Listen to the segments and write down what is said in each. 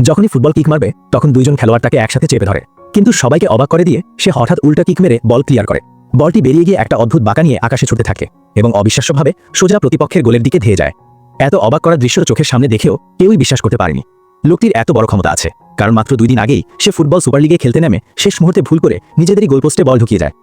যখনই football kick মারবে তখন দুইজন খেলোয়াড় তাকে একসাথে চেপে ধরে, কিন্তু সবাইকে অবাক করে দিয়ে সে হঠাৎ উল্টা কিক মেরে বল ক্লিয়ার করে। বলটি বেরিয়ে গিয়ে একটা অদ্ভুত বাঁকা নিয়ে আকাশে ছুটতে থাকে এবং অবিশ্বাস্যভাবে সোজা প্রতিপক্ষের গোলের দিকে ধেয়ে যায়। এত অবাক করা দৃশ্য চোখের সামনে দেখেও কেউই বিশ্বাস করতে পারেনি। লোকটির এত বড় ক্ষমতা আছে কারণ মাত্র 2 দিন আগেই সে ফুটবল সুপার লিগে খেলতে নেমে শেষ মুহূর্তে ভুল করে নিজেদেরই গোলপোস্টে বল ঢুকিয়ে যায়।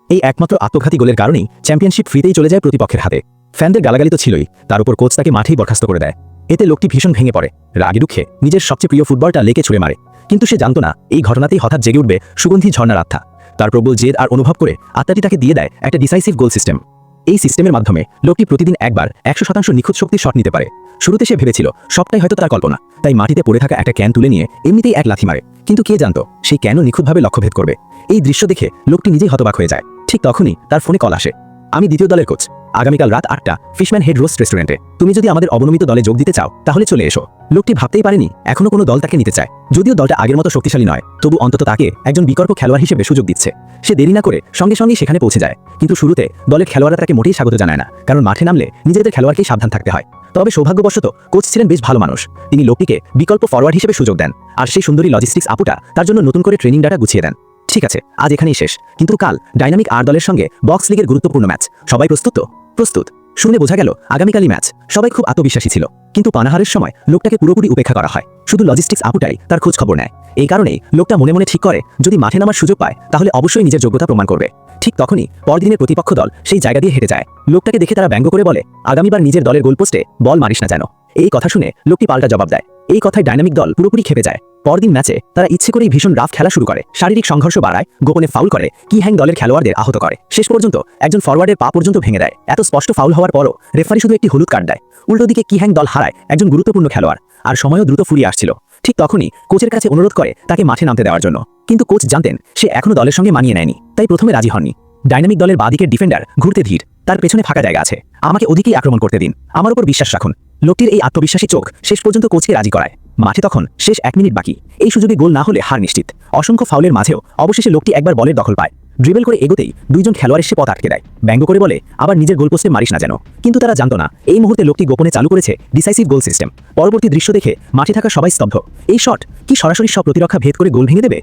এই একমাত্র আত্মঘাতী গোলের কারণেই চ্যাম্পিয়নশিপ ফ্রিতেই চলে যায় প্রতিপক্ষের হাতে। ফ্যানদের গালাগালি তো ছিলই, তার উপর কোচ তাকে মাঠেই বরখাস্ত করে দেয়। এতে লোকটি ভীষণ ভেঙে পড়ে, রাগে দুঃখে নিজের সবচেয়ে প্রিয় ফুটবলটা লেকে ছুঁড়ে মারে। কিন্তু সে জানত না এই ঘটনাতেই হঠাৎ জেগে উঠবে সুগন্ধি ঝর্ণার আত্মা। তার প্রবল জেদ আর অনুভব করে আত্মাটি তাকে দিয়ে দেয় একটা ডিসাইসিভ গোল সিস্টেম। এই সিস্টেমের মাধ্যমে লোকটি প্রতিদিন একবার 100% নিখুঁত শক্তির শট নিতে পারে। শুরুতে সে ভেবেছিল সবটাই হয়তো তার কল্পনা, তাই মাটিতে পড়ে থাকা একটা ক্যান তুলে নিয়ে এমনিতেই এক লাথি মারে। কিন্তু কে জানতো সেই ক্যানও নিখুঁতভাবে লক্ষ্যভেদ করবে। এই দৃশ্য দেখে লোকটি নিজেই হতবাক হয়ে যায়। ঠিক তখনই তার ফোনে কল আসে। আমি দ্বিতীয় দলের কোচ, আগামীকাল রাত 8টা ফিশম্যান হেড রোস্ট রেস্টুরেন্টে। তুমি যদি আমাদের অবনমিত দলে যোগ দিতে চাও তাহলে চলে এসো। লোকটি ভাবতেই পারেনি এখনো কোনো দল তাকে নিতে চায়। যদিও দলটা আগের মতো শক্তিশালী নয়, তবু অন্তত তাকে একজন বিকল্প খেলোয়াড় হিসেবে সুযোগ দিচ্ছে। সে দেরি না করে সঙ্গে সঙ্গেই সেখানে পৌঁছে যায়। কিন্তু শুরুতে দলের খেলোয়াড়রা তাকে মোটেই স্বাগত জানায় না, কারণ মাঠে নামলে নিজেদের খেলোয়াড়কেই সাবধান থাকতে হয়। তবে সৌভাগ্যবশত কোচ ছিলেন বেশ ভালো মানুষ। তিনি লোকটিকে বিকল্প ফরওয়ার্ড হিসেবে সুযোগ দেন, আর সেই সুন্দরী লজিস্টিক্স আপুটা তার জন্য নতুন করে ট্রেনিং ডাটা গুছিয়ে দেন। ঠিক আছে, আজ এখানেই শেষ, কিন্তু কাল ডাইনামিক আর দলের সঙ্গে বক্স লিগের গুরুত্বপূর্ণ ম্যাচ। সবাই প্রস্তুত তো? প্রস্তুত। শুনে বোঝা গেল আগামীকালই ম্যাচ। সবাই খুব আত্মবিশ্বাসী ছিল, কিন্তু পানাহারের সময় লোকটাকে পুরোপুরি উপেক্ষা করা হয়। শুধু লজিস্টিক্স আপুটাই তার খোঁজ খবর নেয়। এই কারণেই লোকটা মনে মনে ঠিক করে যদি মাঠে নামার সুযোগ পায় তাহলে অবশ্যই নিজের যোগ্যতা প্রমাণ করবে। ঠিক তখনই পরদিনের প্রতিপক্ষ দল সেই জায়গা দিয়ে হেঁটে যায়। লোকটাকে দেখে তারা ব্যঙ্গ করে বলে, আগামীবার নিজের দলের গোলপোস্টে বল মারিস না যেন। এই কথা শুনে লোকটি পাল্টা জবাব দেয়। এই কথায় ডাইনামিক দল পুরোপুরি খেপে যায়। পরদিন ম্যাচে তারা ইচ্ছে করেই ভীষণ রাফ খেলা শুরু করে, শারীরিক সংঘর্ষ বাড়ায়, গোপনে ফাউল করে, কি হ্যাং দলের খেলোয়াড়দের আহত করে। শেষ পর্যন্ত একজন ফরওয়ার্ডের পা পর্যন্ত ভেঙে দেয়। এত স্পষ্ট ফাউল হওয়ার পরও রেফারি শুধু একটি হলুদ কার্ড দেয়। উল্টো দিকে কি হ্যাং দল হারায় একজন গুরুত্বপূর্ণ খেলোয়াড়, আর সময়ও দ্রুত ফুরিয়ে আসছিল। ঠিক তখনই কোচের কাছে অনুরোধ করে তাকে মাঠে নামতে দেওয়ার জন্য। কিন্তু কোচ জানতেন সে এখনো দলের সঙ্গে মানিয়ে নেয়নি, তাই প্রথমে রাজি হননি। ডাইনামিক দলের বাঁদিকের ডিফেন্ডার ঘুরতে ধীর, তার পেছনে ফাঁকা জায়গা আছে, আমাকে ওদিকেই আক্রমণ করতে দিন, আমার উপর বিশ্বাস রাখুন। লোকটির এই আত্মবিশ্বাসী চোখ শেষ পর্যন্ত কোচকে রাজি করায়। মাঠে তখন শেষ 1 মিনিট বাকি। এই সুযোগে গোল না হলে হার নিশ্চিত। অসংখ্য ফাউলের মাঝেও অবশেষে লোকটি একবার বলের দখল পায়। ড্রিবল করে এগোতেই দুইজন খেলোয়াড় এসে পথ আটকে দেয়, ব্যঙ্গ করে বলে আবার নিজের গোলপোস্টে মারিস না যেন। কিন্তু তারা জানতো না এই মুহূর্তে লোকটি গোপনে চালু করেছে ডিসাইসিভ গোল সিস্টেম। পরবর্তী দৃশ্য দেখে মাঠে থাকা সবাই স্তব্ধ। এই শট কি সরাসরি সব প্রতিরক্ষা ভেদ করে গোল ভেঙে দেবে?